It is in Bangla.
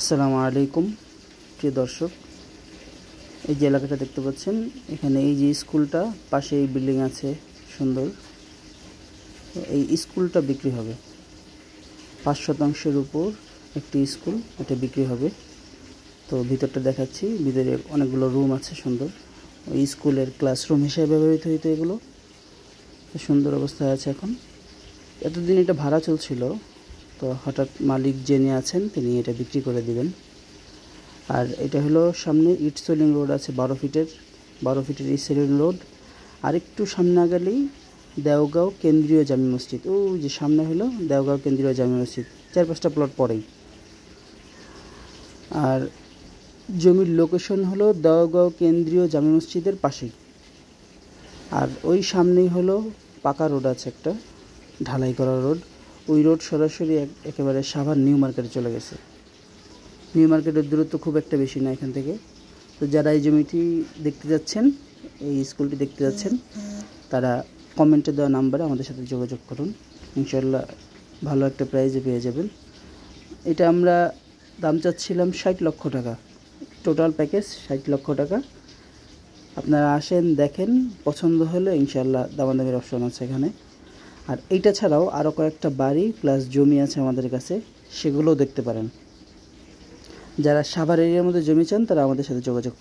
আসসালামু আলাইকুম প্রিয় দর্শক, এই যে এলাকাটা দেখতে পাচ্ছেন, এখানে এই যে স্কুলটা পাশে এই বিল্ডিং আছে সুন্দর। এই স্কুলটা বিক্রি হবে 5% উপর একটি স্কুল, এটা বিক্রি হবে। তো ভিতরটা দেখাচ্ছি, ভিতরে অনেকগুলো রুম আছে সুন্দর, ওই স্কুলের ক্লাসরুম হিসেবে ব্যবহৃত হইতো। এগুলো সুন্দর অবস্থায় আছে এখন। এতদিন এটা ভাড়া চলছিল, তো হঠাৎ মালিক যিনি আছেন তিনি এটা বিক্রি করে দিবেন। আর এটা হলো সামনে ইটসলিং রোড আছে 12 ফিটের ইটসলিং রোড। আর একটু সামনে গেলেই দেওগাঁও কেন্দ্রীয় জামি মসজিদ, ওই যে সামনে হলো দেওগাঁও কেন্দ্রীয় জামি মসজিদ, 4-5টা প্লট পরেই। আর জমির লোকেশন হলো দেওগাঁও কেন্দ্রীয় জামি মসজিদের পাশেই। আর ওই সামনেই হলো পাকা রোড আছে একটা, ঢালাই করা রোড। ওই রোড সরাসরি একেবারে সাভার নিউ মার্কেটে চলে গেছে। নিউ মার্কেটের দূরত্ব খুব একটা বেশি না এখান থেকে। তো যারা এই জমিটি দেখতে যাচ্ছেন, এই স্কুলটি দেখতে যাচ্ছেন, তারা কমেন্টে দেওয়া নাম্বারে আমাদের সাথে যোগাযোগ করুন। ইনশাল্লাহ ভালো একটা প্রাইজে পেয়ে যাবেন। এটা আমরা দাম চাচ্ছিলাম 60 লক্ষ টাকা, টোটাল প্যাকেজ 60 লক্ষ টাকা। আপনারা আসেন, দেখেন, পছন্দ হলে ইনশাল্লাহ দামাদামির অপশন আছে এখানে। আর এইটা ছাড়াও আরও কয়েকটা বাড়ি প্লাস জমি আছে আমাদের কাছে, সেগুলোও দেখতে পারেন। যারা সাভার এরিয়ার মধ্যে জমি চান তারা আমাদের সাথে যোগাযোগ করেন।